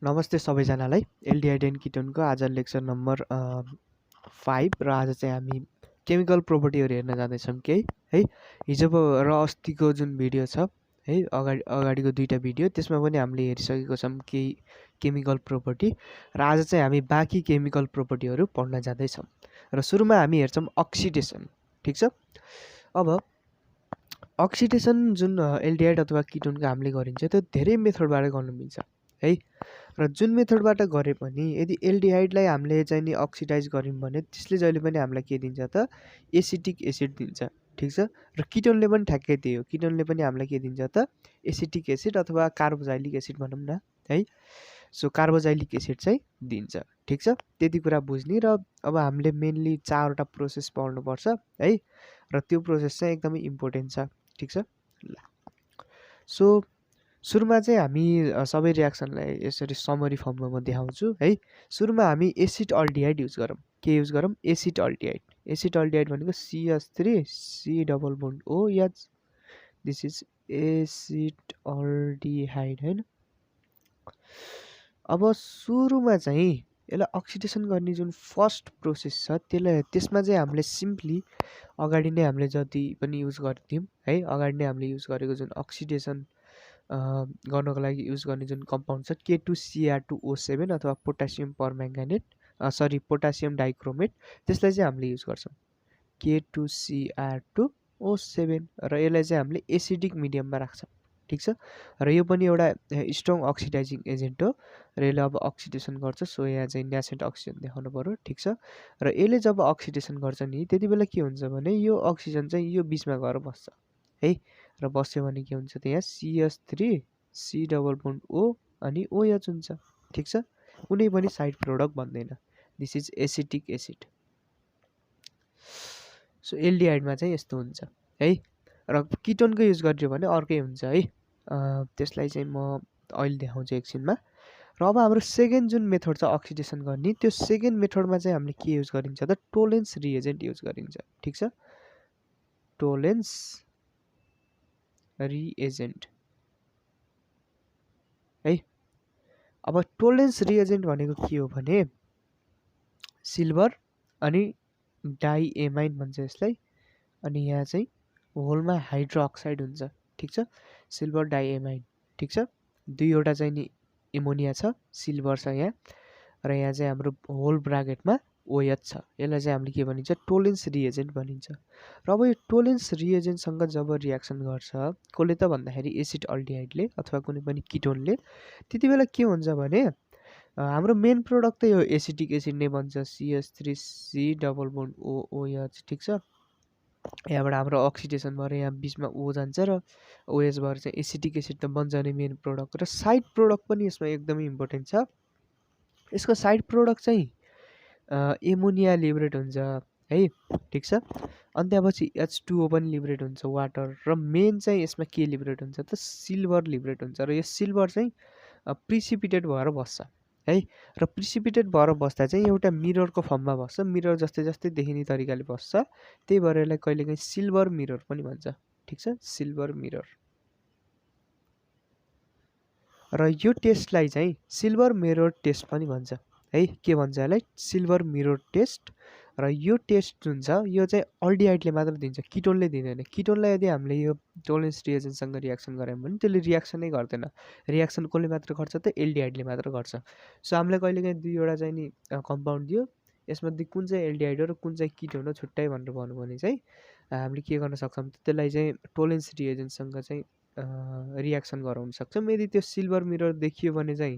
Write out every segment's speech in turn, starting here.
नमस्ते सबैजनालाई। Aldehyde and किटोनको आज लेक्चर नम्बर 5 र आज चाहिँ हामी केमिकल प्रोपर्टीहरू हेर्न जाँदैछौँ केही है। हिजो र अस्तिको जुन भिडियो छ है, अगाडिको दुईवटा भिडियो, त्यसमा पनि हामीले हेरिसकेको छौँ केही केमिकल प्रोपर्टी र आज चाहिँ हामी बाँकी केमिकल प्रोपर्टीहरू पढ्न जाँदैछौँ। र सुरुमा हामी हेर्छौँ अक्सिडेसन। ठिक छ। अब अक्सिडेसन जुन एल्डिहाइड अथवा किटोनको हामीले गरिन्छ त्यो धेरै मेथडबाट गर्न मिल्छ है। र जुन मेथडबाट गरे पनि यदि एल्डिहाइडलाई हामीले चाहिँ नि अक्सिडाइज गऱ्यौँ भने त्यसले जहिले पनि हामीलाई के दिन्छ त एसिटिक एसिड दिन्छ। ठिक छ। र किटोनले पनि ठ्याक्कै त्यही हो, किटोनले पनि हामीलाई के दिन्छ त एसिटिक एसिड अथवा कार्बोजाइलिक एसिड भनौँ न है। सो कार्बोजाइलिक एसिड चाहिँ दिन्छ। ठिक छ। त्यति कुरा बुझ्ने र अब हामीले मेनली 4वटा प्रोसेस पढ्नुपर्छ है र त्यो प्रोसेस चाहिँ एकदमै इम्पोर्टेन्ट छ। ठिक छ। ल सो सुरुमा चाहिँ हामी सबै रियाक्सनलाई यसरी समरी फर्ममा म देखाउँछु है। सुरुमा हामी एसिड अल्डिहाइड युज गरौँ। के युज गरौँ? Acid aldehyde. एसिड अल्डिहाइड भनेको CH3 C double bond OH, this is acid aldehyde हैन। अब सुरुमा चाहिँ यसलाई अक्सिडेसन गर्ने जुन फर्स्ट प्रोसेस छ त्यसमा चाहिँ हामीले सिम्पली अगाडि नै हामीले जति पनि युज गर्थ्यौँ है, अगाडि नै हामीले युज गरेको जुन अक्सिडेसन गर्नको लागि युज गर्ने जुन कम्पाउन्ड छ K2Cr2O7 अथवा पोटासियम परम्याङ्गानेट, पोटासियम डाइक्रोमेट, त्यसलाई चाहिँ हामीले युज गर्छौँ K2Cr2O7 र यसलाई चाहिँ हामीले एसिडिक मिडियममा राख्छौँ। ठिक छ। र यो पनि एउटा स्ट्रङ अक्सिडाइजिङ एजेन्ट हो र यसले अब अक्सिडेसन गर्छ। सो यहाँ चाहिँ न्यासेन्ट अक्सिजन देखाउनु पऱ्यो। ठिक छ। र यसले जब अक्सिडेसन गर्छ नि त्यति बेला के हुन्छ भने यो अक्सिजन चाहिँ यो बिचमा गएर बस्छ है। र बस्यो भने के हुन्छ त यहाँ CH3 C double bond O अनि OH हुन्छ। ठिक छ। कुनै पनि साइड प्रोडक्ट बन्दैन। This is acetic acid. So एल्डिहाइडमा चाहिँ यस्तो हुन्छ है। र किटोनको युज गरियो भने अर्कै हुन्छ है। त्यसलाई चाहिँ म अहिले देखाउँछु एकछिनमा। र अब हाम्रो सेकेन्ड जुन मेथड छ अक्सिडेसन गर्ने, त्यो सेकेन्ड मेथडमा चाहिँ हामीले के युज गरिन्छ त टोलेन्स रिएजेन्ट युज गरिन्छ। ठिक छ। टोलेन्स रिएजेन्ट है। अब टोलेन्स रिएजेन्ट भनेको के हो भने सिल्भर अनि डाइएमाइन भन्छ यसलाई, अनि यहाँ चाहिँ होलमा हाइड्रोअक्साइड हुन्छ। ठिक छ। Silver diamine. ठिक छ। दुईवटा चाहिँ नि एमोनिया छ, सिल्भर छ यहाँ, र यहाँ चाहिँ हाम्रो होल ब्राकेटमा OH छ। यसलाई चाहिँ हामीले के भनिन्छ टोलेन्स रिएजेन्ट भनिन्छ। र अब यो टोलेन्स रिएजेन्टसँग जब रियाक्सन गर्छ कसले त भन्दाखेरि एसिड अल्डिहाइडले अथवा कुनै पनि किटोनले, त्यति बेला के हुन्छ भने हाम्रो मेन प्रोडक्ट त यो एसिटिक एसिड नै बन्छ CH3 C double bond OH। ठिक छ। यहाँबाट हाम्रो अक्सिडेसन भएर यहाँ बिचमा O जान्छ र OH भएर चाहिँ एसिटिक एसिड त बन्छ नै मेन प्रोडक्ट। र साइड प्रोडक्ट पनि यसमा एकदमै इम्पोर्टेन्ट छ। यसको साइड प्रोडक्ट चाहिँ एमोनिया लिबरेट हुन्छ है। ठिक छ। अनि त्यसपछि H2O पनि लिबरेट हुन्छ वाटर, र मेन चाहिँ यसमा के लिबरेट हुन्छ त सिल्भर लिबरेट हुन्छ। र यो सिल्भर चाहिँ प्रिसिपिटेट भएर बस्छ है। र प्रिसिपिटेट भएर बस्दा चाहिँ एउटा मिररको फर्ममा बस्छ, मिरर जस्तै जस्तै देखिने तरिकाले बस्छ। त्यही भएर यसलाई कहिलेकाहीँ सिल्भर मिरर पनि भन्छ। ठिक छ। Silver mirror. र यो टेस्टलाई चाहिँ सिल्भर मिरर टेस्ट पनि भन्छ है। के भन्छ यसलाई? Silver mirror test. र यो टेस्ट जुन छ यो चाहिँ अल्डिहाइडले मात्र दिन्छ, किटोनले दिँदैन। किटोनलाई यदि हामीले यो टोलेन्स रिएजेन्टसँग रियाक्सन गऱ्यौँ भने त्यसले रियाक्सनै गर्दैन। रियाक्सन कसले मात्र गर्छ त एल्डिहाइडले मात्र गर्छ। सो हामीलाई कहिलेकाहीँ दुईवटा चाहिँ नि कम्पाउन्ड दियो, यसमा कुन चाहिँ एल्डिहाइड हो र कुन चाहिँ किटोन हो छुट्टै भनेर भन्नु भने चाहिँ हामीले के गर्न सक्छौँ त त्यसलाई चाहिँ टोलेन्स रिएजेन्टसँग चाहिँ रियाक्सन गराउन सक्छौँ। यदि त्यो सिल्भर मिरर देखियो भने चाहिँ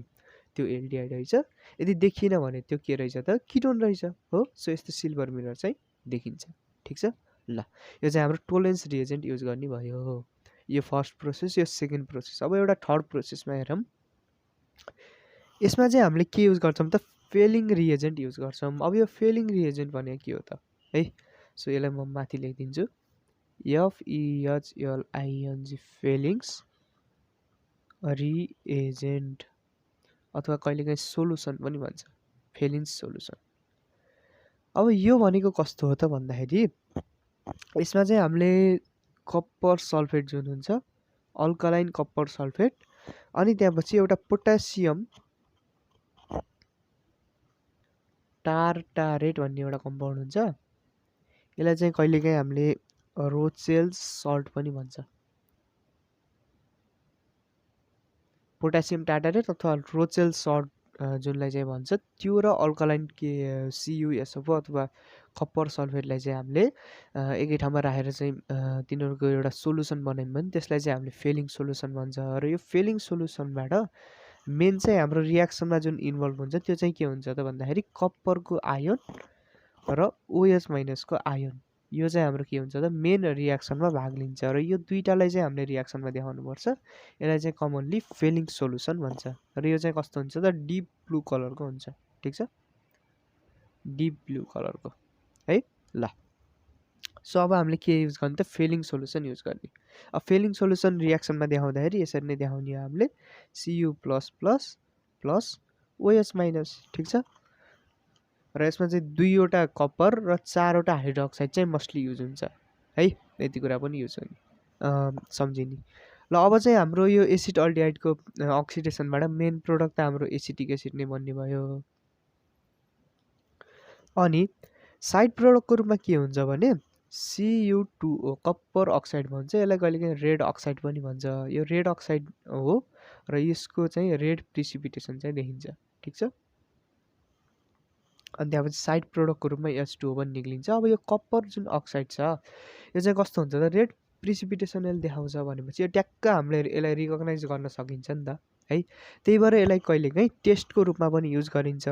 त्यो एल्डिहाइड रहेछ, यदि देखिएन भने त्यो के रहेछ त किटोन रहेछ हो। सो यस्तो सिल्भर मिरर चाहिँ देखिन्छ। ठिक छ। ल यो चाहिँ हाम्रो टोलेन्स रिएजेन्ट युज गर्ने भयो। यो फर्स्ट प्रोसेस, यो सेकेन्ड प्रोसेस। अब एउटा थर्ड प्रोसेसमा हेरौँ। यसमा चाहिँ हामीले के युज गर्छौँ त फेलिङ रिएजेन्ट युज गर्छौँ। अब यो फेलिङ रिएजेन्ट भनेको के हो त है। सो यसलाई म माथि लेखिदिन्छु FEHLING फेलिङ्स रिएजेन्ट अथवा कहिलेकाहीँ सोलुसन पनि भन्छ, फेलिन्स सोलुसन। अब यो भनेको कस्तो हो त भन्दाखेरि यसमा चाहिँ हामीले कप्पर सल्फेट जुन हुन्छ अल्कालाइन कप्पर सल्फेट, अनि त्यसपछि एउटा पोटासियम टार्टारेट भन्ने एउटा कम्पाउन्ड हुन्छ। यसलाई चाहिँ कहिलेकाहीँ हामीले रोचेल्स सल्ट पनि भन्छ। पोटासियम टार्टारेट अथवा रोचेल्स सल्ट जुनलाई चाहिँ भन्छ त्यो र अल्कलाइन के CuSO4 अथवा कपर सल्फेटलाई चाहिँ हामीले एकै ठाउँमा राखेर चाहिँ तिनीहरूको एउटा सोलुसन बनायौँ भने त्यसलाई चाहिँ हामीले फेलिङ सोलुसन भन्छ। र यो फेलिङ सोलुसनबाट मेन चाहिँ हाम्रो रियाक्सनमा जुन इन्भल्भ हुन्छ त्यो चाहिँ के हुन्छ त भन्दाखेरि कप्परको आयोन र OH- को आयोन, यो चाहिँ हाम्रो के हुन्छ त मेन रियाक्सनमा भाग लिन्छ। र यो दुईटालाई चाहिँ हामीले रियाक्सनमा देखाउनुपर्छ। यसलाई चाहिँ कमनली फेलिङ सोलुसन भन्छ। र यो चाहिँ कस्तो हुन्छ त डिप ब्लू कलरको हुन्छ। ठिक छ, डिप ब्लू कलरको है। ल सो अब हामीले के युज गर्ने त फेलिङ सोलुसन युज गर्ने। अब फेलिङ सोलुसन रियाक्सनमा देखाउँदाखेरि यसरी नै देखाउने हो हामीले Cu++ प्लस OH-। ठिक छ, र यसमा चाहिँ 2वटा कपर र 4वटा हाइड्रोक्साइड चाहिँ मस्टली युज हुन्छ है। यति कुरा पनि युज गर्ने सम्झिने। ल अब चाहिँ हाम्रो यो एसिड अल्डिहाइडको अक्सिडेसनबाट मेन प्रोडक्ट त हाम्रो एसिटिक एसिड नै बन्ने भयो। अनि साइड प्रोडक्टको रूपमा के हुन्छ भने Cu2O कपर अक्साइड भन्छ। यसलाई कहिलेकाहीँ रेड अक्साइड पनि भन्छ। यो रेड अक्साइड हो र यसको चाहिँ रेड प्रिसिपिटेसन चाहिँ देखिन्छ। ठिक छ, अनि त्यहाँपछि साइड प्रोडक्टको रूपमा H2O पनि निक्लिन्छ। अब यो कपर जुन अक्साइड छ यो चाहिँ कस्तो हुन्छ त रेड प्रिसिपिटेसन यसले देखाउँछ भनेपछि यो ट्याक्क हामीले यसलाई रिकगनाइज गर्न सकिन्छ नि त है। त्यही भएर यसलाई कहिलेकाहीँ टेस्टको रूपमा पनि युज गरिन्छ।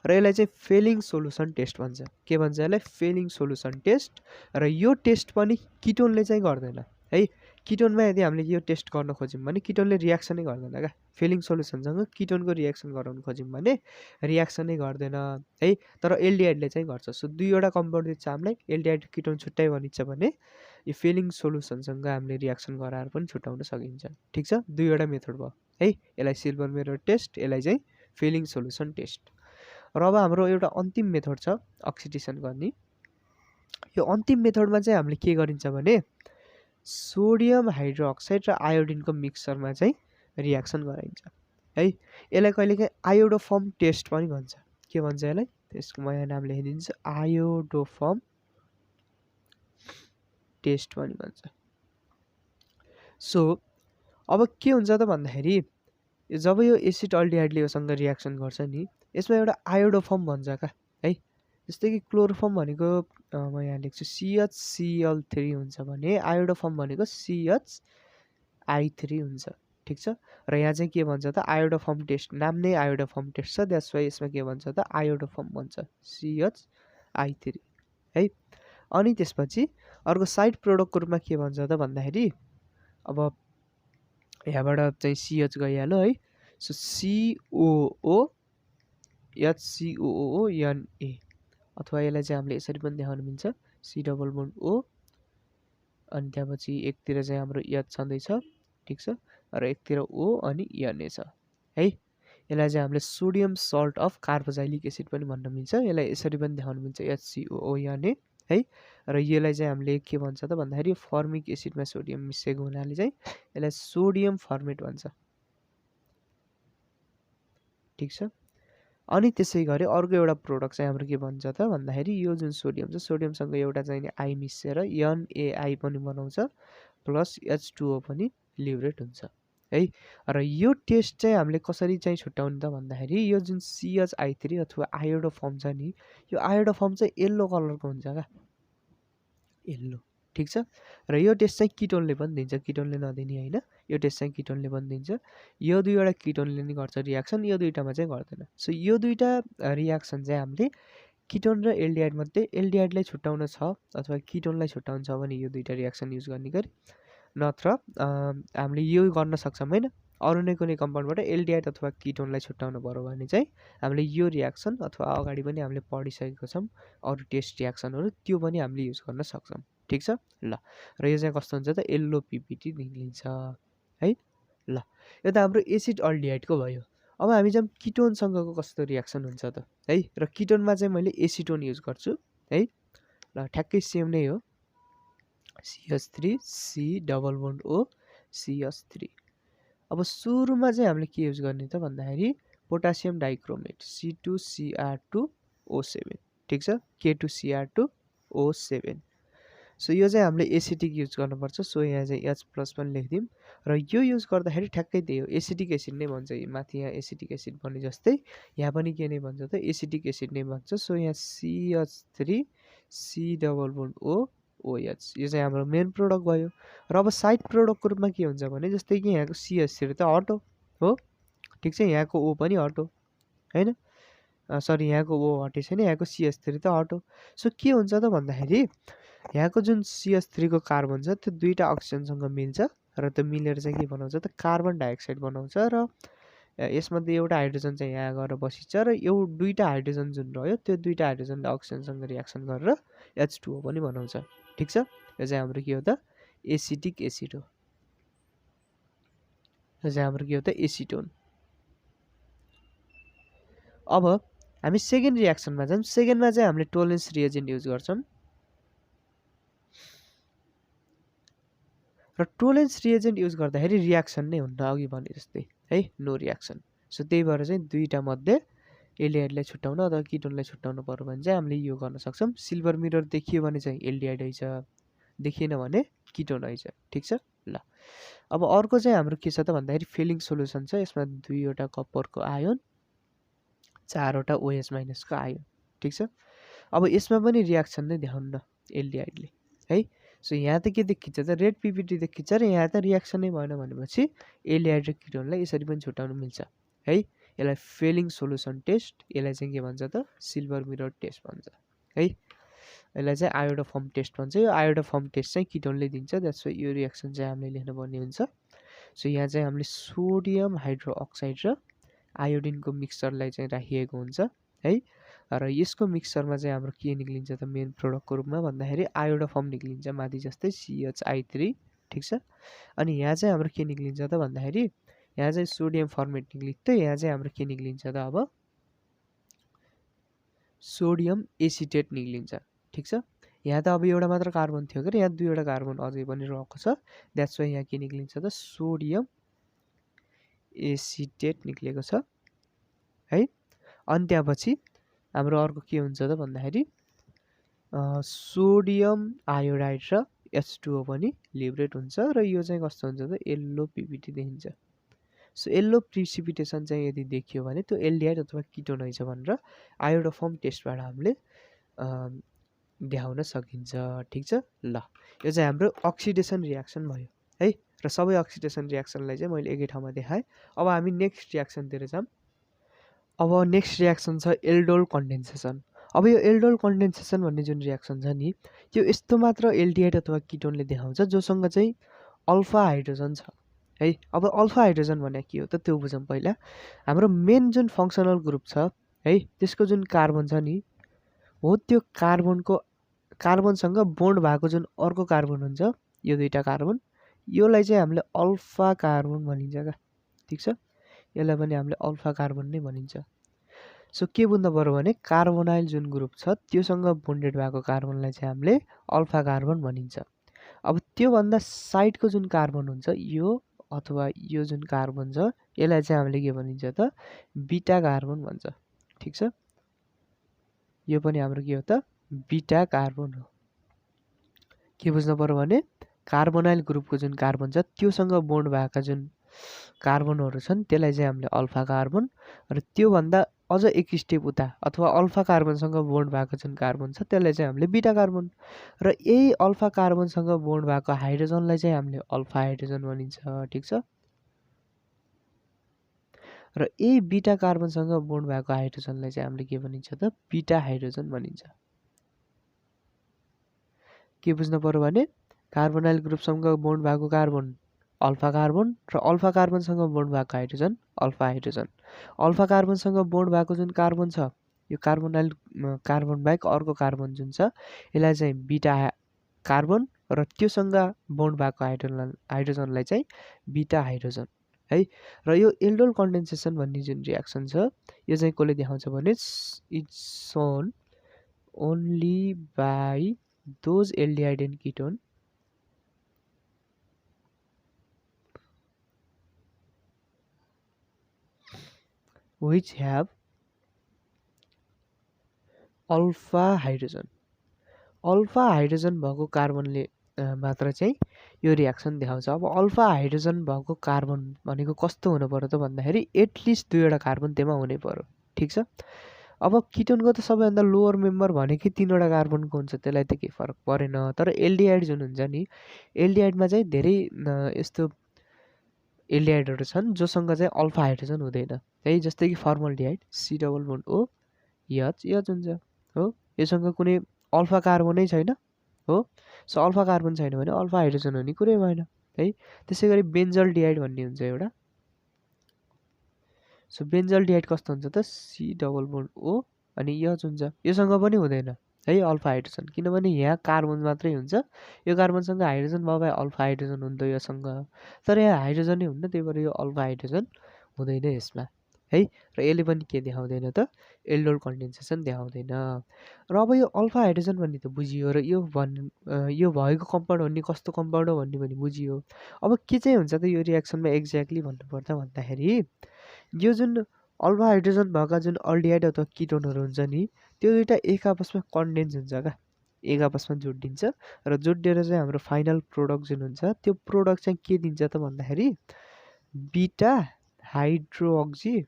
र यसलाई चाहिँ फेलिङ सोलुसन टेस्ट भन्छ। के भन्छ यसलाई? Fehling solution test. र यो टेस्ट पनि किटोनले चाहिँ गर्दैन है। किटोनमा यदि हामीले यो टेस्ट गर्न खोज्यौँ भने किटोनले रियाक्सनै गर्दैन क्या। फेलिङ सोलुसनसँग किटोनको रियाक्सन गराउनु खोज्यौँ भने रियाक्सनै गर्दैन है। तर एल्डिहाइडले चाहिँ गर्छ। सो 2वटा कम्पाउन्ड दिन्छ हामीलाई, एल्डिहाइड किटोन छुट्टै भनिन्छ भने यो फेलिङ सोलुसनसँग हामीले रियाक्सन गराएर पनि छुट्याउन सकिन्छ। ठिक छ, 2वटा मेथड भयो है। यसलाई सिल्भर मिरर टेस्ट, यसलाई चाहिँ फेलिङ सोलुसन टेस्ट। र अब हाम्रो एउटा अन्तिम मेथड छ अक्सिडेसन गर्ने। यो अन्तिम मेथडमा चाहिँ हामीले के गरिन्छ भने सोडियम हाइड्रोक्साइड र आयोडिनको मिक्सचरमा चाहिँ रियाक्सन गराइन्छ है। यसलाई कहिलेकाहीँ आयोडोफर्म टेस्ट पनि भन्छ। के भन्छ यसलाई? त्यसको म यहाँ नाम लेखिदिन्छु, आयोडोफर्म टेस्ट पनि भन्छ। सो अब के हुन्छ त भन्दाखेरि जब यो एसिड अल्डिहाइडले योसँग रियाक्सन गर्छ नि यसमा एउटा आयोडोफर्म भन्छ क्या है। जस्तै कि क्लोरोफर्म भनेको म यहाँ लेख्छु CHCl3 हुन्छ भने आयोडोफर्म भनेको CHI3 हुन्छ। ठिक छ, र यहाँ चाहिँ के भन्छ त आयोडोफर्म टेस्ट, नाम नै आयोडोफर्म टेस्ट छ, द्याट्स वाइ यसमा के भन्छ त आयोडोफर्म भन्छ, CHI3 है। अनि त्यसपछि अर्को साइड प्रोडक्टको रूपमा के भन्छ त भन्दाखेरि अब यहाँबाट चाहिँ CH गइहाल्यो है। सो COO HCOONA अथवा यसलाई चाहिँ हामीले यसरी पनि देखाउन मिल्छ C+O अनि त्यहाँपछि एकतिर चाहिँ हाम्रो H छँदैछ। ठिक छ, र एकतिर O अनि Na छ है। यसलाई चाहिँ हामीले sodium salt of carboxylic acid पनि भन्न मिल्छ। यसलाई यसरी पनि देखाउन मिल्छ HCOONA है। र यसलाई चाहिँ हामीले के भन्छ त भन्दाखेरि फर्मिक एसिडमा सोडियम मिसिएको हुनाले चाहिँ यसलाई सोडियम फर्मेट भन्छ। ठिक छ, अनि त्यसै गरी अर्को एउटा प्रोडक्ट चाहिँ हाम्रो के भन्छ त भन्दाखेरि यो जुन सोडियम छ सोडियमसँग एउटा चाहिँ आई मिसेर NaI पनि बनाउँछ प्लस H2O पनि लिबरेट हुन्छ है। र यो टेस्ट चाहिँ हामीले कसरी चाहिँ छुट्याउने त भन्दाखेरि यो जुन CHI3 अथवा आयोडोफर्म छ नि यो आयोडोफर्म चाहिँ येल्लो कलरको हुन्छ क्या, येल्लो। ठिक छ, र यो टेस्ट चाहिँ किटोनले पनि दिन्छ, किटोनले नदिने होइन, यो टेस्ट चाहिँ किटोनले पनि दिन्छ। यो दुईवटा किटोनले नै गर्छ रियाक्सन, यो दुईटामा चाहिँ गर्दैन। सो यो दुईटा रियाक्सन चाहिँ हामीले किटोन र एल्डिहाइड मध्ये एल्डिहाइडलाई छुट्याउन छ अथवा किटोनलाई छुट्याउन छ भने यो दुईटा रियाक्सन युज गर्ने गरी, नत्र हामीले यो गर्न सक्छौँ होइन। अरू नै कुनै कम्पाउन्डबाट एल्डिहाइड अथवा किटोनलाई छुट्याउनु पऱ्यो भने चाहिँ हामीले यो रियाक्सन अथवा अगाडि पनि हामीले पढिसकेको छौँ अरू टेस्ट रियाक्सनहरू, त्यो पनि हामीले युज गर्न सक्छौँ। ठिक छ, ल र यो चाहिँ कस्तो हुन्छ त येल्लो PPT निक्लिन्छ है। ल यो त हाम्रो एसिड अल्डिहाइडको भयो। अब हामी चाहिँ किटोनसँगको कस्तो रियाक्सन हुन्छ त है। र किटोनमा चाहिँ मैले एसिटोन युज गर्छु है। ल ठ्याक्कै सेम नै हो, CH3 C+O CH3। अब सुरुमा चाहिँ हामीले के युज गर्ने त भन्दाखेरि पोटासियम डाइक्रोमेट C2Cr2 O7 ठिक छ K2Cr2O7 सो यो चाहिँ हामीले एसिटिक युज गर्नुपर्छ सो यहाँ चाहिँ H+ पनि लेखिदिउँ र यो युज गर्दाखेरि ठ्याक्कै त्यही हो एसिटिक एसिड नै भन्छ माथि यहाँ एसिटिक एसिड भने जस्तै यहाँ पनि के नै भन्छ त एसिटिक एसिड नै भन्छ सो यहाँ CH3 C double bond O OH यो चाहिँ हाम्रो मेन प्रोडक्ट भयो र अब साइड प्रोडक्टको रूपमा के हुन्छ भने जस्तै कि यहाँको CH3 त हट हो ठिक छ यहाँको O पनि हट हैन सरी यहाँको O हटे छैन यहाँको CH3 त हट सो के हुन्छ त भन्दाखेरि यहाँको जुन CH3 को कार्बन छ त्यो दुईटा अक्सिजनसँग मिल्छ र त्यो मिलेर चाहिँ के बनाउँछ त कार्बन डाइअक्साइड बनाउँछ र यसमध्ये एउटा हाइड्रोजन चाहिँ यहाँ गएर बसिन्छ र यो दुईटा हाइड्रोजन जुन रह्यो त्यो दुईटा हाइड्रोजनले अक्सिजनसँग रियाक्सन गरेर H2O पनि बनाउँछ ठिक छ यो चाहिँ हाम्रो के हो त एसिटिक एसिड हो यो चाहिँ हाम्रो के हो त एसिटोन अब हामी सेकेन्ड रियाक्सनमा जाऊँ सेकेन्डमा चाहिँ हामीले टोलेन्स रिएजेन्ट युज गर्छौँ र टोलेन्स रिएजेन्ट युज गर्दाखेरि रियाक्सन नै हुन्न अघि भने जस्तै है नो रियाक्सन सो त्यही भएर चाहिँ दुईटा मध्ये एल्डिहाइडलाई छुट्याउन अथवा किटोनलाई छुट्याउनु पर्यो भने चाहिँ हामीले यो गर्न सक्छौँ सिल्भर मिरर देखियो भने चाहिँ एल्डिहाइड हैछ देखिएन भने किटोन हैछ ठिक छ ल अब अर्को चाहिँ हाम्रो के छ त भन्दाखेरि फिलिङ सोलुसन छ यसमा दुईवटा कपरको आयोन चारवटा OH माइनसको आयोन ठिक छ अब यसमा पनि रियाक्सन नै देखाउन्न एल्डिहाइडले है सो यहाँ त के देखिन्छ त रेड पिपिटी देखिन्छ र यहाँ त रियाक्सन नै भएन भनेपछि एल्डिहाइड र किटोनलाई यसरी पनि छुट्याउनु मिल्छ है यसलाई फेलिङ सोलुसन टेस्ट यसलाई चाहिँ के भन्छ त सिल्भर मिरर टेस्ट भन्छ है यसलाई चाहिँ आयोडो फर्म टेस्ट भन्छ यो आयोडो फर्म टेस्ट चाहिँ किटोनले दिन्छ द्याट्स वाइ यो रियाक्सन चाहिँ हामीले लेख्नुपर्ने हुन्छ सो यहाँ चाहिँ हामीले सोडियम हाइड्रोअक्साइड र आयोडिनको मिक्सचरलाई चाहिँ राखिएको हुन्छ है र यसको मिक्सचरमा चाहिँ हाम्रो के निक्लिन्छ त मेन प्रोडक्टको रूपमा भन्दाखेरि आयोडो फर्म निक्लिन्छ माथि जस्तै CHI3 ठिक छ अनि यहाँ चाहिँ हाम्रो के निक्लिन्छ त भन्दाखेरि यहाँ चाहिँ सोडियम फर्मेट निक्लिन्छ यहाँ चाहिँ हाम्रो के निक्लिन्छ त अब सोडियम एसिटेट निक्लिन्छ ठिक छ यहाँ त अब एउटा मात्र कार्बन थियो के यहाँ दुईवटा कार्बन अझै पनि रहेको छ द्याट्स वाइ यहाँ के निक्लिन्छ त सोडियम एसिटेट निक्लेको छ है अनि त्यसपछि हाम्रो अर्को के हुन्छ त भन्दाखेरि सोडियम आयोडाइड र H2O पनि लिबरेट हुन्छ र यो चाहिँ कस्तो हुन्छ त येल्लो पिपिटी देखिन्छ सो येल्लो प्रिसिपिटेसन चाहिँ यदि देखियो भने त्यो एल्डिहाइड अथवा किटोन रहेछ भनेर आयोडो फर्म टेस्टबाट हामीले देखाउन सकिन्छ ठिक छ ल यो चाहिँ हाम्रो अक्सिडेसन रियाक्सन भयो है र सबै अक्सिडेसन रियाक्सनलाई चाहिँ मैले एकै ठाउँमा देखाएँ अब हामी नेक्स्ट रियाक्सनतिर जाऊँ अब नेक्स्ट रियाक्सन छ एल्डोल कन्डेन्सेसन अब यो एल्डोल कन्डेन्सेसन भन्ने जुन रियाक्सन छ नि त्यो यस्तो मात्र एल्डिहाइड अथवा किटोनले देखाउँछ जोसँग चाहिँ अल्फा हाइड्रोजन छ है अब अल्फा हाइड्रोजन भने के हो त त्यो बुझौँ पहिला हाम्रो मेन जुन फङ्सनल ग्रुप छ है त्यसको जुन कार्बन छ नि हो त्यो कार्बनसँग बोन्ड भएको जुन अर्को कार्बन हुन्छ यो दुईटा कार्बन योलाई चाहिँ हामीले अल्फा कार्बन भनिन्छ क्या ठिक छ यसलाई पनि हामीले अल्फा कार्बन नै भनिन्छ सो के बुझ्नु पर्यो भने कार्बोनाइल जुन ग्रुप छ त्योसँग बोन्डेड भएको कार्बनलाई चाहिँ हामीले अल्फा कार्बन भनिन्छ अब त्योभन्दा साइडको जुन कार्बन हुन्छ यो अथवा यो जुन कार्बन छ यसलाई चाहिँ हामीले के भनिन्छ त बिटा कार्बन भन्छ ठिक छ यो पनि हाम्रो के हो त बिटा कार्बन हो के बुझ्नु पर्यो भने कार्बोनाइल ग्रुपको जुन कार्बन छ त्योसँग बोन्ड भएका जुन कार्बनहरू छन् त्यसलाई चाहिँ हामीले अल्फा कार्बन र त्योभन्दा अझ एक स्टेप उता अथवा अल्फा कार्बनसँग बोन्ड भएको जुन कार्बन छ त्यसलाई चाहिँ हामीले बिटा कार्बन र यही अल्फा कार्बनसँग बोन्ड भएको हाइड्रोजनलाई चाहिँ हामीले अल्फा हाइड्रोजन भनिन्छ ठिक छ र यही बिटा कार्बनसँग बोन्ड भएको हाइड्रोजनलाई चाहिँ हामीले के भनिन्छ त बिटा हाइड्रोजन भनिन्छ के बुझ्नु पर्यो भने कार्बोनाइल ग्रुपसँग बोन्ड भएको कार्बन अल्फा कार्बन र अल्फा कार्बनसँग बोन्ड भएको हाइड्रोजन अल्फा हाइड्रोजन अल्फा कार्बनसँग बोन्ड भएको जुन कार्बन छ यो कार्बोनाइल कार्बन बाहेक अर्को कार्बन जुन छ यसलाई चाहिँ बिटा कार्बन र त्योसँग बोन्ड भएको हाइड्रोजनलाई चाहिँ बिटा हाइड्रोजन है र यो एल्डोल कन्डेन्सेसन भन्ने जुन रियाक्सन छ यो चाहिँ कसले देखाउँछ भने it's shown only by those aldehyde and ketone which have alpha hydrogen भएको कार्बनले मात्र चाहिँ यो रियाक्सन देखाउँछ। अब अल्फा हाइड्रोजन भएको कार्बन भनेको कस्तो हुनु पर्यो त भन्दाखेरि एटलिस्ट 2वटा कार्बन त्यसमा हुनै पर्यो। ठिक छ। अब किटोनको त सबैभन्दा लोवर मेम्बर भनेकै 3वटा कार्बनको हुन्छ, त्यसलाई त केही फरक परेन। तर एल्डिहाइड जुन हुन्छ नि, एल्डिहाइडमा चाहिँ धेरै यस्तो एल्डिहाइडहरू छन् जोसँग चाहिँ अल्फा हाइड्रोजन हुँदैन है। जस्तै कि फर्मल्डिहाइड C+O H हुन्छ हो, योसँग कुनै अल्फा कार्बनै छैन हो। सो अल्फा कार्बन छैन भने अल्फा हाइड्रोजन हुने कुरै भएन है। त्यसै गरी बेन्जल्डिहाइड भन्ने हुन्छ एउटा। सो बेन्जल्डिहाइड कस्तो हुन्छ त C+O अनि H हुन्छ, योसँग पनि हुँदैन है अल्फा हाइड्रोजन, किनभने यहाँ कार्बन मात्रै हुन्छ। यो कार्बनसँग हाइड्रोजन भयो भए अल्फा हाइड्रोजन हुन्थ्यो योसँग, तर यहाँ हाइड्रोजनै हुन्न, त्यही भएर यो अल्फा हाइड्रोजन हुँदैन यसमा है। र यसले पनि के देखाउँदैन त, एल्डोल कन्डेन्सेसन देखाउँदैन। र अब यो अल्फा हाइड्रोजन भन्ने त बुझियो, र यो भएको कम्पाउन्ड भन्ने कस्तो कम्पाउन्ड हो भन्ने पनि बुझियो। अब के चाहिँ हुन्छ त यो रियाक्सनमा एक्ज्याक्टली भन्नुपर्दा भन्दाखेरि यो जुन अल्फा हाइड्रोजन भएका जुन अल्डिहाइड अथवा किटोनहरू हुन्छ नि, त्यो दुइटा एक आपसमा कन्डेन्स हुन्छ क्या, एक आपसमा जोडिन्छ। र जोडिएर चाहिँ हाम्रो फाइनल प्रोडक्ट जुन हुन्छ त्यो प्रोडक्ट चाहिँ के दिन्छ त भन्दाखेरि बिटा हाइड्रोक्सी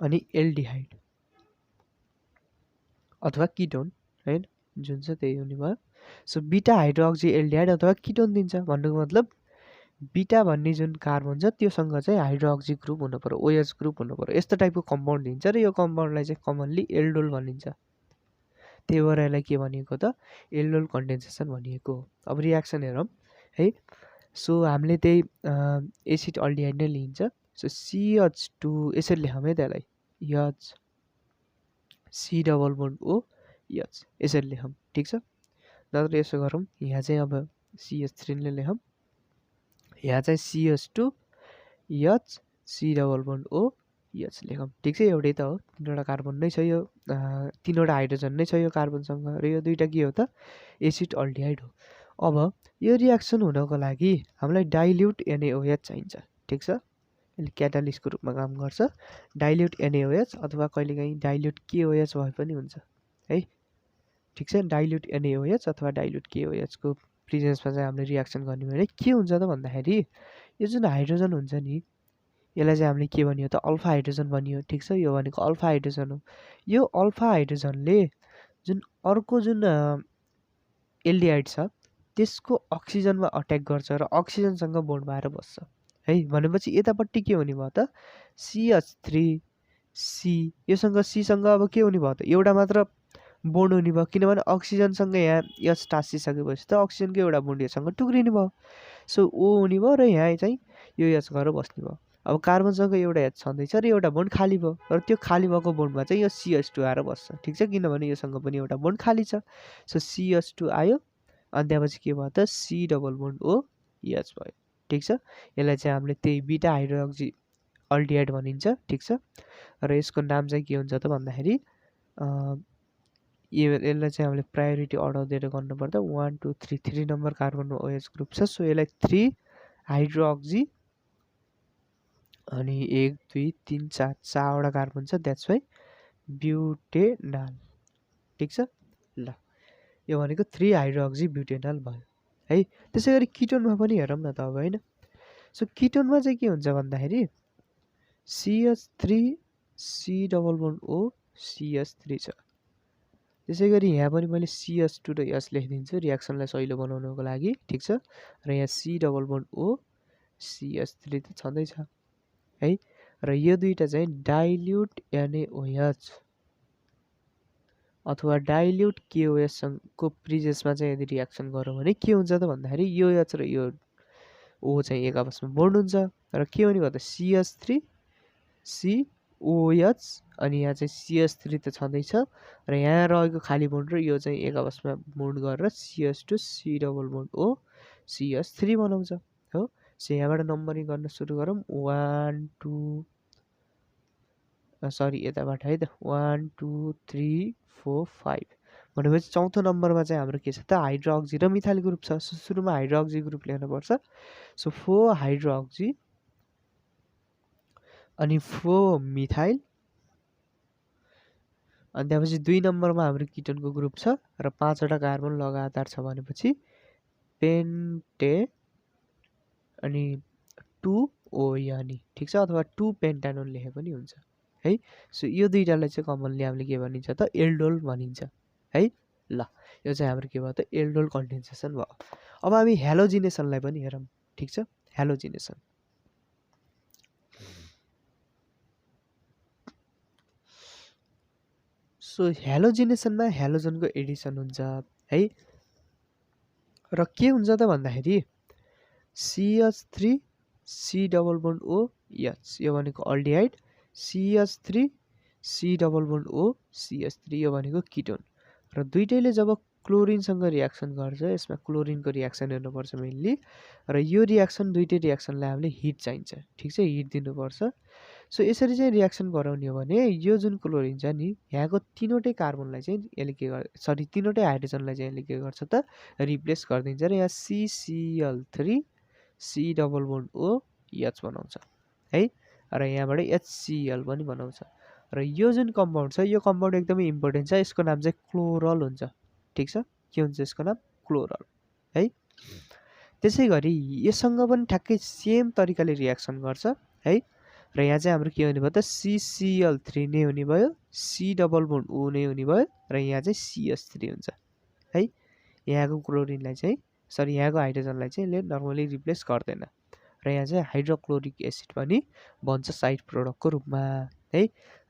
अनि एल्डिहाइड अथवा किटोन होइन, जुन चाहिँ त्यही हुने भयो। सो बिटा हाइड्रोक्सी एल्डिहाइड अथवा किटोन दिन्छ। भन्नुको मतलब बिटा भन्ने जुन कार्बन छ त्योसँग चाहिँ हाइड्रोक्सी ग्रुप हुनु पर्यो, OH ग्रुप हुनु पर्यो, यस्तो टाइपको कम्पाउन्ड दिन्छ। र यो कम्पाउन्डलाई चाहिँ कमनली एल्डोल भनिन्छ। त्यही भएर यसलाई के भनिएको त, एल्डोल कन्डेन्सेसन भनिएको। अब रियाक्सन हेरौँ है। सो हामीले त्यही एसिड अल्डिहाइड नै लिन्छ। सो CH2 यसरी लेखौँ है त्यसलाई, C+O H यसरी लेखौँ। ठिक छ। नत्र यसो गरौँ, यहाँ चाहिँ अब CH3 नै लेखौँ, यहाँ चाहिँ CH2 H C+O H लेखौँ। ठिक छ, एउटै त हो, 3वटा कार्बन नै छ यो, 3वटा हाइड्रोजन नै छ यो कार्बनसँग, र यो दुइटा के हो त, एसिड अल्डिहाइड हो। अब यो रियाक्सन हुनको लागि हामीलाई डाइल्युट NaOH चाहिन्छ। ठिक छ, यसले क्याटालिस्टको रूपमा काम गर्छ। डाइल्युट NaOH अथवा कहिलेकाहीँ डाइल्युट KOH भए पनि हुन्छ है। ठिक छ, डाइल्युट NaOH अथवा डाइल्युट KOH को प्रेजेन्समा चाहिँ हामीले रियाक्सन गर्ने भने के हुन्छ त भन्दाखेरि यो जुन हाइड्रोजन हुन्छ नि, यसलाई चाहिँ हामीले के भनियो त, अल्फा हाइड्रोजन भनियो। ठिक छ, यो भनेको अल्फा हाइड्रोजन हो। यो अल्फा हाइड्रोजनले जुन अर्को जुन एल्डिहाइड छ त्यसको अक्सिजनमा अट्याक गर्छ र अक्सिजनसँग बोन्ड भएर बस्छ है। भनेपछि यतापट्टि के हुने भयो त, CH3C, योसँग सीसँग अब के हुने भयो त, एउटा मात्र बोन्ड हुने भयो, किनभने अक्सिजनसँग यहाँ H टाँसिसकेपछि त अक्सिजनको एउटा बोन्ड योसँग टुक्रिने भयो। सो O हुने भयो, र यहाँ चाहिँ यो H गएर बस्ने भयो। अब कार्बनसँग एउटा H छँदैछ र एउटा बोन्ड खाली भयो, र त्यो खाली भएको बोन्डमा चाहिँ यो CH2 आएर बस्छ। ठिक छ, किनभने योसँग पनि एउटा बोन्ड खाली छ। सो CH2 आयो, अनि त्यसपछि के भयो त, C+O H भयो। ठिक छ, यसलाई चाहिँ हामीले त्यही बिटा हाइड्रोक्सी अल्डिहाइड भनिन्छ। ठिक छ, र यसको नाम चाहिँ के हुन्छ त भन्दाखेरि यसलाई चाहिँ हामीले प्रायोरिटी अर्डर दिएर गर्नुपर्दा 1 2 3 3 नम्बर कार्बनमा OH ग्रुप छ। सो यसलाई 3 हाइड्रोक्सी अनि 1 2 3 4 4वटा कार्बन छ, द्याट्स वाइ ब्युटेनाल। ठिक छ, ल यो भनेको 3 हाइड्रोक्सी ब्युटेनाल भयो है। त्यसै गरी किटोनमा पनि हेरौँ न त अब होइन। सो किटोनमा चाहिँ के हुन्छ भन्दाखेरि CH3 C+O CH3 छ। त्यसै गरी यहाँ पनि मैले CH2 र H लेखिदिन्छु रियाक्सनलाई सहिलो बनाउनको लागि। ठिक छ, र यहाँ C+O CH3 त छँदैछ है। र यो दुईटा चाहिँ डाइल्युट NaOH अथवा डाइल्युट KOH को प्रेजेन्समा चाहिँ यदि रियाक्सन गरौँ भने के हुन्छ त भन्दाखेरि यो H र यो O चाहिँ एक आपसमा बोन्ड हुन्छ, र के हुने भयो त, CH3 COH अनि यहाँ चाहिँ CH3 त छँदैछ, र यहाँ रहेको खाली बोन्ड र यो चाहिँ एक आपसमा बोन्ड गरेर CH2 C+O CH3 बनाउँछ हो। सो यहाँबाट नम्बरिङ गर्न सुरु गरौँ, 1 2 सरी यताबाट है त, 1 2 3 4 5 भनेपछि चौथो नम्बरमा चाहिँ हाम्रो के छ त, हाइड्रोक्सी र मिथाइल ग्रुप छ। सुरुमा हाइड्रोक्सी ग्रुप लेख्नुपर्छ। सो 4 हाइड्रोक्सी अनि 4 मिथाइल अनि त्यसपछि 2 नम्बरमा हाम्रो किटोनको ग्रुप छ र 5 वटा कार्बन लगातार छ भनेपछि पेन्टे अनि 2O यानी ठीक छ, अथवा 2 पेन्टानोन लेखे पनि हुन्छ है। सो यो दुईटालाई चाहिँ कमनली हामीले के भनिन्छ त एल्डोल भनिन्छ है। ल यो चाहिँ हाम्रो के भयो त एल्डोल कन्डेन्सेसन भयो। अब हामी हेलोजिनेसनलाई पनि हेरौँ ठीक छ। हेलोजिनेसन सो हेलोजिनेसनमा हेलोजनको एडिसन हुन्छ है र के हुन्छ त भन्दाखेरि CH3 C double bond O H यो भनेको aldehyde, CH3 C double bond O CH3 यो भनेको किटोन र दुईटैले जब क्लोरिनसँग रियाक्सन गर्छ यसमा क्लोरिनको रियाक्सन हेर्नुपर्छ मेनली र यो रियाक्सन दुईटै रियाक्सनलाई हामीले हिट चाहिन्छ ठीक छ, हिट दिनुपर्छ। सो यसरी चाहिँ रियाक्सन गराउने हो भने यो जुन क्लोरिन छ नि यहाँको तीनवटै कार्बनलाई चाहिँ यसले के गर्छ सरी तीनवटै हाइड्रोजनलाई चाहिँ यसले के गर्छ त रिप्लेस गरिदिन्छ र यहाँ CCl3 C double bond O H बनाउँछ है र यहाँबाट HCl पनि बनाउँछ र यो जुन कम्पाउन्ड छ यो कम्पाउन्ड एकदमै इम्पोर्टेन्ट छ, यसको नाम चाहिँ क्लोरल हुन्छ ठीक छ। के हुन्छ यसको नाम क्लोरल है। त्यसै गरी यससँग पनि ठ्याक्कै सेम तरिकाले रियाक्सन गर्छ है र यहाँ चाहिँ हाम्रो के हुने भयो त CCl3 नै हुने भयो, C डबल बोन्ड O नै हुने भयो र यहाँ चाहिँ CH3 हुन्छ है। यहाँको क्लोरिनलाई चाहिँ सरी यहाँको हाइड्रोजनलाई चाहिँ यसले नर्मली रिप्लेस गर्दैन र यहाँ चाहिँ हाइड्रोक्लोरिक एसिड पनि बन्छ साइड प्रोडक्टको रूपमा है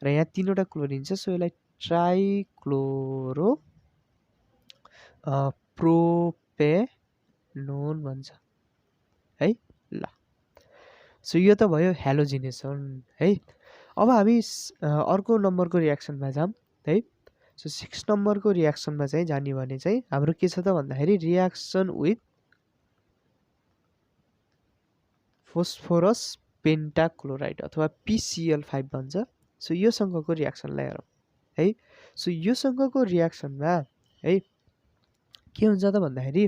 र यहाँ तीनवटा क्लोरिन छ सो यसलाई ट्राइक्लोरो प्रोपेनोन भन्छ है। ल सो यो त भयो हेलोजिनेसन है। अब हामी अर्को नम्बरको रियाक्सनमा जाऊँ है। सो 6 नम्बरको रियाक्सनमा चाहिँ जाने भने चाहिँ हाम्रो के छ त भन्दाखेरि रियाक्सन विथ फोस्फोरस पेन्टाक्लोराइड अथवा PCl5 भन्छ। सो योसँगको रियाक्सनलाई हेरौँ है। सो योसँगको रियाक्सनमा है के हुन्छ त भन्दाखेरि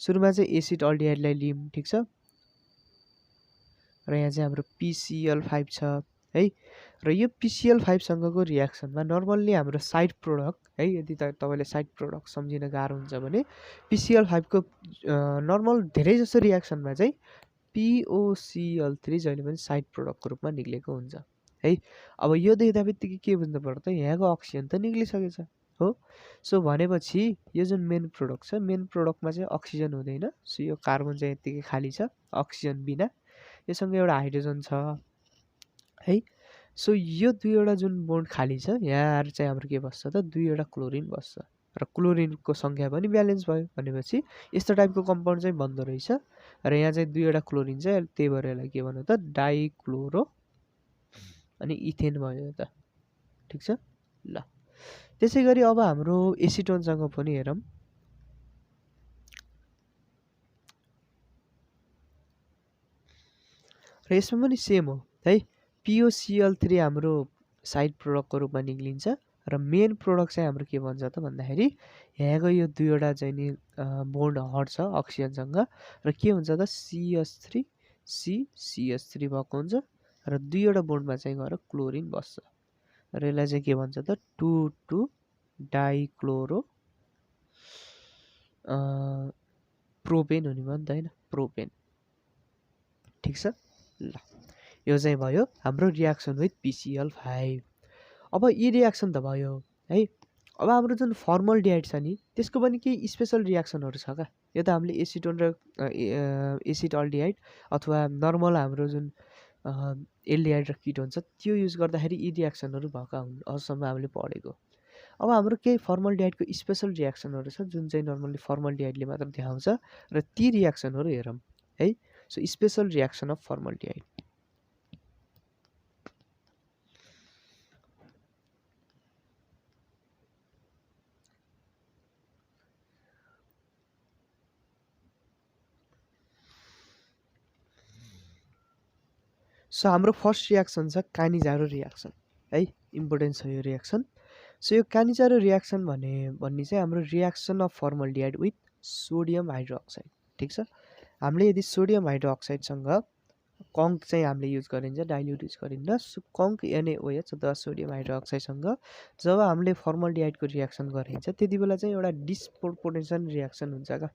सुरुमा चाहिँ एसिड अल्डिहाइडलाई लियौँ ठीक छ र यहाँ चाहिँ हाम्रो PCl5 छ है र यो PCl5 सँगको रियाक्सनमा नर्मल्ली हाम्रो साइड प्रोडक्ट है यदि तपाईँले साइड प्रोडक्ट सम्झिन गाह्रो हुन्छ भने PCl5 को नर्मल धेरै जसो रियाक्सनमा चाहिँ POCl3 जहिले पनि साइड प्रोडक्टको रूपमा निक्लेको हुन्छ है। अब यो देख्दा बित्तिकै के बुझ्नु पर्यो त यहाँको अक्सिजन त निक्लिसकेछ हो। सो भनेपछि यो जुन मेन प्रोडक्ट छ मेन प्रोडक्टमा चाहिँ अक्सिजन हुँदैन, सो यो कार्बन चाहिँ यत्तिकै खाली छ अक्सिजन बिना, योसँग एउटा हाइड्रोजन छ है। सो यो दुईवटा जुन बोन्ड खाली छ यहाँ चाहिँ हाम्रो के बस्छ त दुईवटा क्लोरिन बस्छ र क्लोरिनको सङ्ख्या पनि ब्यालेन्स भयो भनेपछि यस्तो टाइपको कम्पाउन्ड चाहिँ बन्दो रहेछ र यहाँ चाहिँ दुईवटा क्लोरिन चाहिँ त्यही भएर यसलाई के भन्नु त डाइक्लोरो अनि इथेन भयो त ठिक छ। ल त्यसै गरी अब हाम्रो एसिटोनसँग पनि हेरौँ र यसमा पनि सेम हो है। POCl3 हाम्रो साइड प्रोडक्टको रूपमा निक्लिन्छ र मेन प्रोडक्ट चाहिँ हाम्रो के भन्छ त भन्दाखेरि यहाँको यो दुईवटा चाहिँ नि बोन्ड हट्छ अक्सिजनसँग र के हुन्छ त CH3 CH3 भएको हुन्छ र दुईवटा बोन्डमा चाहिँ गएर क्लोरिन बस्छ र यसलाई चाहिँ के भन्छ त 2,2 डाइक्लोरो प्रोपेन हुने भयो नि त होइन प्रोपेन ठिक छ। ल यो चाहिँ भयो हाम्रो रियाक्सन विथ PCl5। अब यी रियाक्सन त भयो है। अब हाम्रो जुन फर्मल्डिहाइड छ नि त्यसको पनि केही स्पेसल रियाक्सनहरू छ क्या। यो त हामीले एसिटोन र एसिड अल्डिहाइड अथवा नर्मल हाम्रो जुन एल्डिहाइड र किटोन छ त्यो युज गर्दाखेरि यी रियाक्सनहरू भएका हुन् अझसम्म हामीले पढेको। अब हाम्रो केही फर्मल्डिहाइडको स्पेसल रियाक्सनहरू छ जुन चाहिँ नर्मल्ली फर्मल्डिहाइडले मात्र देखाउँछ र ती रियाक्सनहरू हेरौँ है। So special reaction of formaldehyde so हाम्रो फर्स्ट रियाक्सन छ कानिजारो रियाक्सन है, इम्पोर्टेन्ट छ यो रियाक्सन। सो यो कानिजारो रियाक्सन भन्ने चाहिँ हाम्रो reaction of formaldehyde with sodium hydroxide ठिक छ। हामीले यदि सोडियम हाइड्रोक्साइडसँग कङ्क चाहिँ हामीले युज गरिन्छ, डाइल्युट युज गरिन्न। कङ्क NaOH अथवा सोडियम हाइड्रोक्साइडसँग जब हामीले फर्मल्डिहाइडको रियाक्सन गरिन्छ त्यति बेला चाहिँ एउटा डिस्प्रोपोर्सनल रियाक्सन हुन्छ क्या।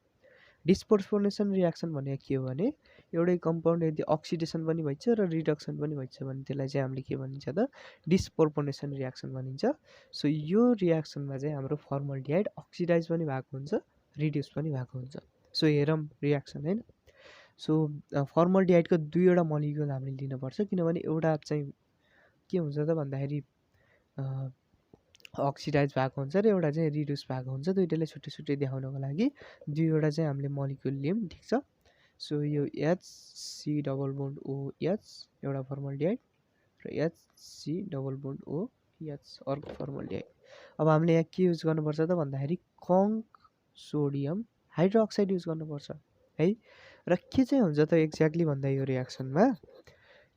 डिस्प्रोपोर्सनल रियाक्सन भनेको के हो भने एउटै कम्पाउन्ड यदि अक्सिडेसन पनि भइन्छ र रिडक्सन पनि भइन्छ भने त्यसलाई चाहिँ हामीले के भनिन्छ त डिस्प्रोपोर्सनल रियाक्सन भनिन्छ। सो यो रियाक्सनमा चाहिँ हाम्रो फर्मल्डिहाइड अक्सिडाइज पनि भएको हुन्छ, रिड्युस पनि भएको हुन्छ। सो हेरौँ रियाक्सन होइन। सो फर्मल्डिहाइडको दुईवटा मलिक्युल हामीले लिनुपर्छ, किनभने एउटा चाहिँ के हुन्छ त भन्दाखेरि अक्सिडाइज भएको हुन्छ र एउटा चाहिँ रिड्युस भएको हुन्छ। दुइटैलाई छुट्टै छुट्टै देखाउनको लागि दुईवटा चाहिँ हामीले मलिक्युल लियौँ, ठिक छ। सो यो HC+OH एउटा फर्मल्डिहाइड र HC+OH अर्को फर्मल्डिहाइड। अब हामीले यहाँ के युज गर्नुपर्छ त भन्दाखेरि कङ्क सोडियम हाइड्रोक्साइड युज गर्नुपर्छ है। र के चाहिँ हुन्छ त एक्ज्याक्टली भन्दा यो रियाक्सनमा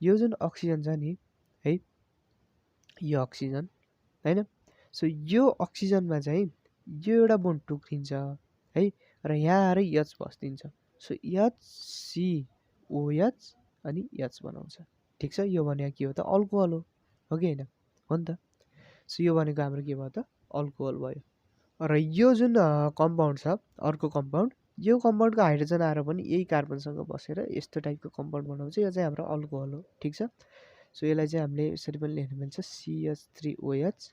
यो जुन अक्सिजन छ नि है, यो अक्सिजन होइन, सो यो अक्सिजनमा चाहिँ यो एउटा बोन्ड टुक्रिन्छ है र यहाँ आएर H बस्दिन्छ। सो HCOH अनि H बनाउँछ, ठिक छ। यो भनेको के हो त अल्कोहल हो कि होइन, हो नि त। सो यो भनेको हाम्रो के भयो त अल्कोहल भयो। र यो जुन कम्पाउन्ड छ अर्को कम्पाउन्ड, यो कम्पाउन्डको हाइड्रोजन आएर पनि यही कार्बनसँग बसेर यस्तो टाइपको कम्पाउन्ड बनाउँछ, यो चाहिँ हाम्रो अल्कोहल हो, ठिक छ। सो यसलाई चाहिँ हामीले यसरी पनि लेख्नु मिल्छ CH3OH,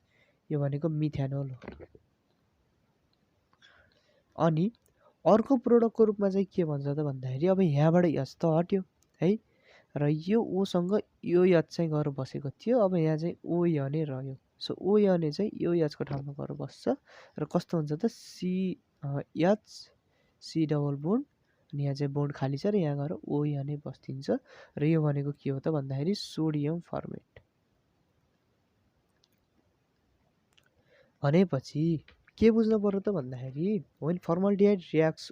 यो भनेको मिथेनोल हो। अनि अर्को प्रोडक्टको रूपमा चाहिँ के भन्छ त भन्दाखेरि अब यहाँबाट H त हट्यो है र यो ओसँग यो H चाहिँ गएर बसेको थियो, अब यहाँ चाहिँ O नै रह्यो। सो O चाहिँ यो H को ठाउँमा गएर बस्छ र कस्तो हुन्छ त CH C डबल बोन्ड अनि यहाँ चाहिँ बोन्ड खाली छ र यहाँ गएर O नै बस्दिन्छ र यो भनेको के हो त भन्दाखेरि सोडियम फर्मेट। भनेपछि के बुझ्नु पर्यो त भन्दाखेरि when formaldehyde reacts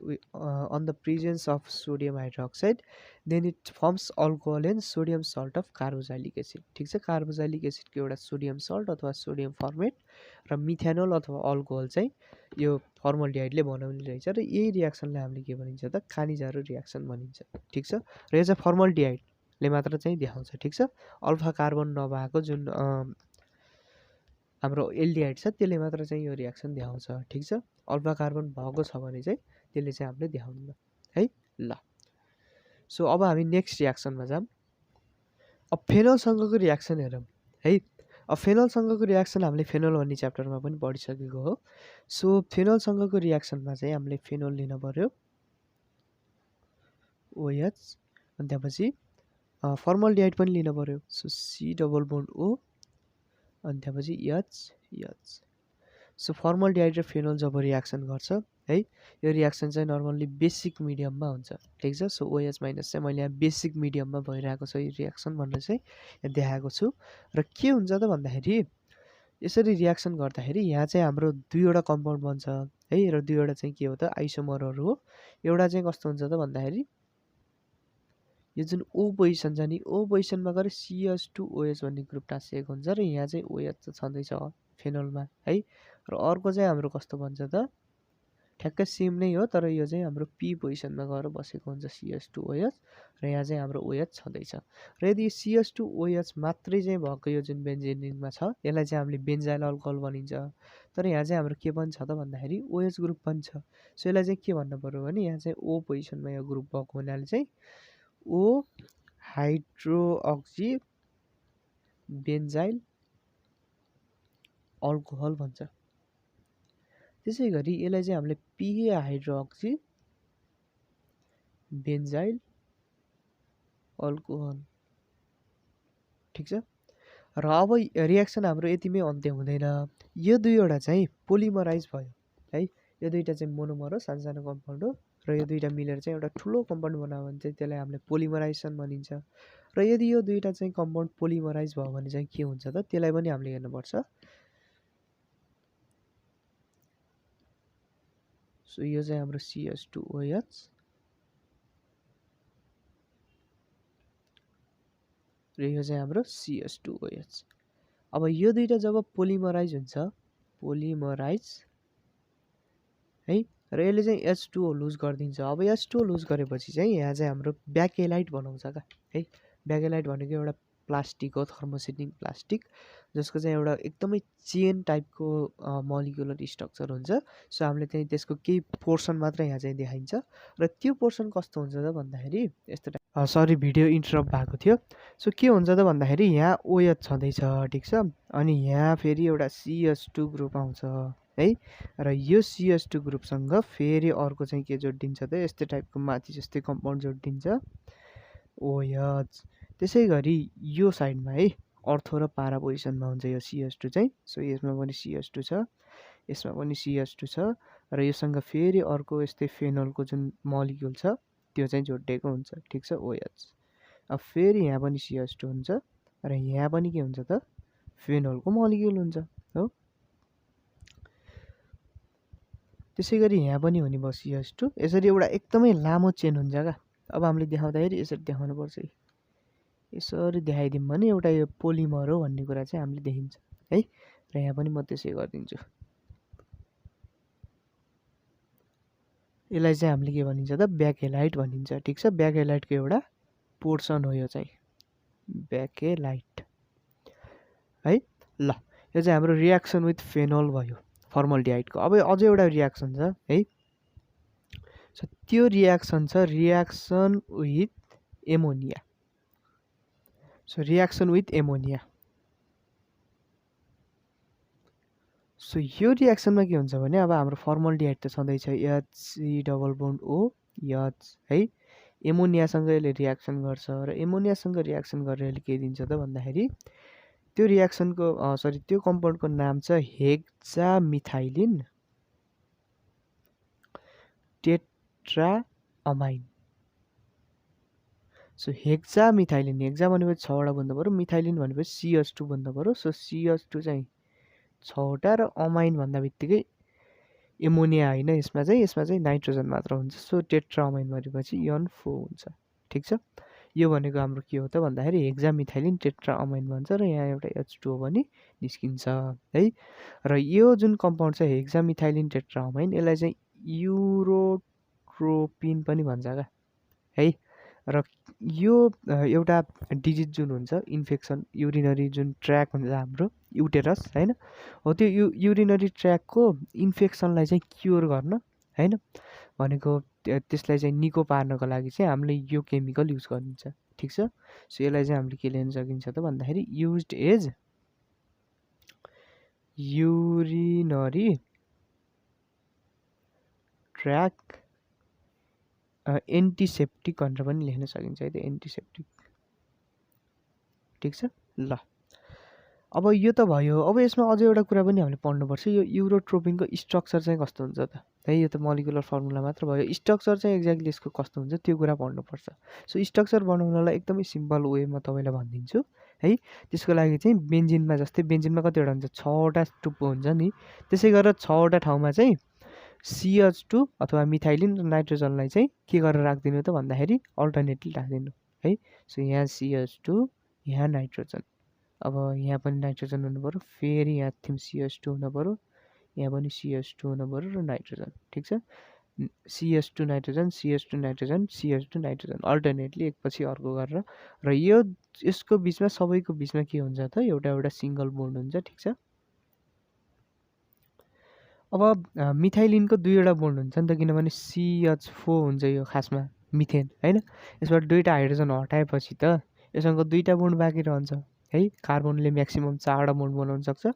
on the presence of sodium hydroxide then it forms alcohol and sodium salt of carboxylic acid, ठिक छ। कार्बोक्सिलिक एसिडको एउटा सोडियम सल्ट अथवा सोडियम फर्मेट र मिथेनोल अथवा अल्कोहल चाहिँ यो फर्मल्डिहाइडले बनाउने रहेछ र यही रियाक्सनलाई हामीले के भनिन्छ त खानिजारो रियाक्सन भनिन्छ, ठिक छ। र यो चाहिँ फर्मल्डिहाइडले मात्र चाहिँ देखाउँछ, ठिक छ। अल्फा कार्बन नभएको जुन हाम्रो एल्डिहाइड छ त्यसले मात्र चाहिँ यो रियाक्सन देखाउँछ, ठिक छ। अल्फा कार्बन भएको छ भने चाहिँ त्यसले चाहिँ हामीले देखाउनु है ल। सो अब हामी नेक्स्ट रियाक्सनमा जाऊँ। अब फेनोलसँगको रियाक्सन हेरौँ है। अब फेनोलसँगको रियाक्सन हामीले फेनोल भन्ने च्याप्टरमा पनि पढिसकेको हो। सो फेनोलसँगको रियाक्सनमा चाहिँ हामीले फेनोल लिनु पर्यो OH अनि त्यसपछि फर्मल्डिहाइड पनि लिनु पर्यो। So C double bond O अनि त्यसपछि H। सो फर्मल्डिहाइड र फेनोल जब रियाक्सन गर्छ है, यो रियाक्सन चाहिँ नर्मल्ली बेसिक मिडियममा हुन्छ, ठिक छ। सो OH माइनस चाहिँ मैले यहाँ बेसिक मिडियममा भइरहेको छ यो रियाक्सन भनेर चाहिँ यहाँ देखाएको छु। र के हुन्छ त भन्दाखेरि यसरी रियाक्सन गर्दाखेरि यहाँ चाहिँ हाम्रो दुईवटा कम्पाउन्ड बन्छ है र दुईवटा चाहिँ के हो त आइसोमरहरू हो। एउटा चाहिँ कस्तो हुन्छ त भन्दाखेरि यो जुन O पोजिसन छ नि, O पोजिसनमा गएर CH2OH भन्ने ग्रुप टाँसिएको हुन्छ र यहाँ चाहिँ OH छँदैछ फेनोलमा है। र अर्को चाहिँ हाम्रो कस्तो भन्छ त ठ्याक्कै सेम नै हो, तर यो चाहिँ हाम्रो P पोजिसनमा गएर बसेको हुन्छ CH2OH र यहाँ चाहिँ हाम्रो OH छँदैछ। र यदि CH2OH मात्रै चाहिँ भएको यो जुन बेन्जिन रिङमा छ यसलाई चाहिँ हामीले बेन्जाइल अल्कोहल भनिन्छ। तर यहाँ चाहिँ हाम्रो के पनि छ त भन्दाखेरि OH ग्रुप पनि छ। सो यसलाई चाहिँ के भन्नु पर्यो भने यहाँ चाहिँ O पोजिसनमा यो ग्रुप भएको हुनाले चाहिँ O हाइड्रोक्सी बेन्जाइल अल्कोहल भन्छ। त्यसै गरी यसलाई चाहिँ हामीले PA हाइड्रोक्सी बेन्जाइल अल्कोहल, ठिक छ। र अब रियाक्सन हाम्रो यतिमै अन्त्य हुँदैन, यो दुईवटा चाहिँ पोलिमराइज भयो है। यो दुईवटा चाहिँ मोनोमर हो, सानो सानो कम्पाउन्ड हो र यो दुईवटा मिलेर चाहिँ एउटा ठुलो कम्पाउन्ड बनायो भने चाहिँ त्यसलाई हामीले पोलिमराइजेसन भनिन्छ। र यदि यो दुईवटा चाहिँ कम्पाउन्ड पोलिमराइज भयो भने चाहिँ के हुन्छ त त्यसलाई पनि हामीले हेर्नुपर्छ। सो यो चाहिँ हाम्रो CH2OH र यो चाहिँ हाम्रो CH2OH। अब यो दुईवटा जब पोलिमराइज हुन्छ, पोलिमराइज है, र यसले चाहिँ H2O लुज गरिदिन्छ। अब H2O लुज गरेपछि चाहिँ यहाँ चाहिँ हाम्रो ब्याकेलाइट बनाउँछ क्या है। ब्याकेलाइट भनेको एउटा प्लास्टिक हो, थर्मोसेटिङ प्लास्टिक, जसको चाहिँ एउटा एकदमै चेन टाइपको मलिकुलर स्ट्रक्चर हुन्छ। सो हामीले चाहिँ त्यसको केही पोर्सन मात्र यहाँ चाहिँ देखाइन्छ र त्यो पोर्सन कस्तो हुन्छ त भन्दाखेरि यस्तो सरी भिडियो इन्टरप्ट भएको थियो। सो के हुन्छ त भन्दाखेरि यहाँ OH छँदैछ, ठिक छ, अनि यहाँ फेरि एउटा CH2 ग्रुप आउँछ है, र यो CH2 ग्रुपसँग फेरि अर्को चाहिँ के जोडिन्छ त यस्तै टाइपको माथि जस्तै कम्पाउन्ड जोडिन्छ OH। त्यसै गरी यो साइडमा है अर्थो र पारा पोजिसनमा हुन्छ यो CH2 चाहिँ। सो यसमा पनि CH2 छ, यसमा पनि CH2 छ, र योसँग फेरि अर्को यस्तै फेनोलको जुन मलिक्युल छ त्यो चाहिँ जोडिएको हुन्छ, ठिक छ, OH। अब फेरि यहाँ पनि CH2 हुन्छ र यहाँ पनि के हुन्छ त फेनोलको मलिक्युल हुन्छ हो। त्यसै गरी यहाँ पनि हुने भयो CH2। यसरी एउटा एकदमै लामो चेन हुन्छ क्या। अब हामीले देखाउँदाखेरि यसरी देखाउनुपर्छ, यसरी देखाइदिउँ भने एउटा यो पोलिमर हो भन्ने कुरा चाहिँ हामीले देखिन्छ है। र यहाँ पनि म त्यसै गरिदिन्छु। यसलाई चाहिँ हामीले के भनिन्छ त ब्याकेलाइट भनिन्छ, ठिक छ। ब्याकेलाइटको एउटा पोर्सन हो यो चाहिँ ब्याकेलाइट है। ल यो चाहिँ हाम्रो रियाक्सन विथ फेनोल भयो फर्मल्डिहाइडको। अब अझै एउटा रियाक्सन छ है। सो त्यो रियाक्सन छ reaction with ammonia. So reaction with ammonia, so यो रियाक्सनमा के हुन्छ भने अब हाम्रो फर्मल्डिहाइड त छँदैछ HC डबल बोन्ड OH है। एमोनियासँग यसले रियाक्सन गर्छ र एमोनियासँग रियाक्सन गरेर यसले के दिन्छ त भन्दाखेरि त्यो रियाक्सनको त्यो कम्पाउन्डको नाम छ हेक्सामिथाइलिन टेट्राअमाइन। सो हेक्सामिथाइलिन, हेक्सा भनेपछि 6 वटा भन्नु पऱ्यो, मिथाइलिन भनेपछि CH2 भन्नु पऱ्यो। सो CH2 चाहिँ 6 वटा र अमाइन भन्दा बित्तिकै एमोनिया होइन, यसमा चाहिँ नाइट्रोजन मात्र हुन्छ। सो टेट्राअमाइन भनेपछि N4 हुन्छ, ठिक छ। यो भनेको हाम्रो के हो त भन्दाखेरि हेक्सामिथाइलिन टेट्राअमाइन भन्छ र यहाँ एउटा H2O पनि निस्किन्छ है। र यो जुन कम्पाउन्ड छ हेक्सामिथाइलिन टेट्राअमाइन, यसलाई चाहिँ युरोट्रोपिन पनि भन्छ क्या है। र यो एउटा डिजिज जुन हुन्छ इन्फेक्सन, युरिनरी जुन ट्र्याक हुन्छ हाम्रो युटेरस होइन हो, त्यो युरिनरी ट्र्याकको इन्फेक्सनलाई चाहिँ क्योर गर्न होइन भनेको त्यसलाई चाहिँ निको पार्नको लागि चाहिँ हामीले यो केमिकल युज गरिन्छ, ठिक छ। सो यसलाई चाहिँ हामीले के लेख्न सकिन्छ त भन्दाखेरि used as urinary tract antiseptic भनेर पनि लेख्न सकिन्छ है त, एन्टिसेप्टिक, ठिक छ। ल अब यो त भयो। अब यसमा अझै एउटा कुरा पनि हामीले पढ्नुपर्छ, यो युरोट्रोपिनको स्ट्रक्चर चाहिँ कस्तो हुन्छ त है। यो त मोलिकुलर फर्मुला मात्र भयो, स्ट्रक्चर चाहिँ एक्ज्याक्टली यसको कस्तो हुन्छ त्यो कुरा पढ्नुपर्छ। सो स्ट्रक्चर बनाउनलाई एकदमै सिम्पल वे म तपाईँलाई भनिदिन्छु है। त्यसको लागि चाहिँ बेन्जिनमा जस्तै बेन्जिनमा कतिवटा हुन्छ 6 वटा टुप्पो हुन्छ नि, त्यसै गरेर 6 वटा ठाउँमा चाहिँ CH2 अथवा मिथाइलिन र नाइट्रोजनलाई चाहिँ के गरेर राखिदिनु त भन्दाखेरि अल्टरनेटली राखिदिनु है। सो यहाँ CH2 यहाँ नाइट्रोजन, अब यहाँ पनि नाइट्रोजन हुनु पऱ्यो, फेरि यहाँ थिम CH2 हुनु पऱ्यो, यहाँ पनि CH2 हुनु पऱ्यो र नाइट्रोजन, ठिक छ। CH2 nitrogen CH2 nitrogen CH2 nitrogen alternately एकपछि अर्को गरेर, र यसको बिचमा सबैको बिचमा के हुन्छ त एउटा एउटा सिङ्गल बोन्ड हुन्छ, ठिक छ। अब मिथाइलिनको 2वटा बोन्ड हुन्छ नि त, किनभने CH4 हुन्छ यो खासमा मिथेन होइन। यसबाट 2टा हाइड्रोजन हटाएपछि त यससँग 2टा बोन्ड बाँकी रहन्छ है। कार्बनले म्याक्सिमम 4वटा बोन्ड बनाउन सक्छ।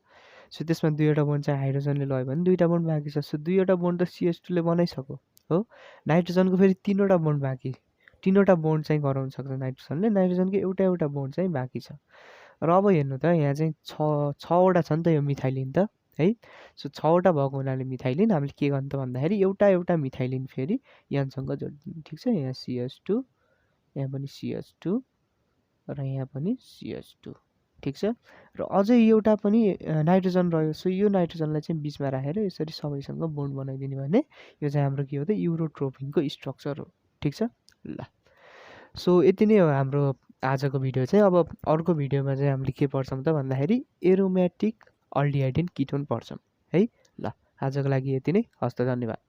सो त्यसमा 2वटा बोन्ड चाहिँ हाइड्रोजनले लयो भने 2टा बोन्ड बाँकी छ। सो 2वटा बोन्ड त CH2 ले बनाइसक्यो हो। नाइट्रोजनको फेरि 3वटा बोन्ड बाँकी, 3वटा बोन्ड चाहिँ गराउन सक्छ नाइट्रोजनले, नाइट्रोजनको एउटा बोन्ड चाहिँ बाँकी छ। र अब हेर्नु त यहाँ चाहिँ 6वटा छ नि त यो मिथाइलिन त है। सो 6वटा भएको हुनाले मिथाइलिन हामीले के गर्नु त भन्दाखेरि एउटा मिथाइलिन फेरि यहाँसँग जोडिदिनु, ठिक छ। यहाँ CH2, यहाँ पनि CH2 र यहाँ पनि CH2, ठिक छ। र अझै एउटा पनि नाइट्रोजन रह्यो। सो यो नाइट्रोजनलाई चाहिँ बिचमा राखेर यसरी सबैसँग बोन्ड बनाइदिने भने यो चाहिँ हाम्रो के हो त युरोट्रोपिनको स्ट्रक्चर हो, ठिक छ। ल सो यति नै हो हाम्रो आजको भिडियो चाहिँ। अब अर्को भिडियोमा चाहिँ हामीले के पढ्छौँ त भन्दाखेरि एरोमेटिक अल्डिहाइड एन्ड किटोन पढ्छौँ है। ल आजको लागि यति नै, हस्त, धन्यवाद।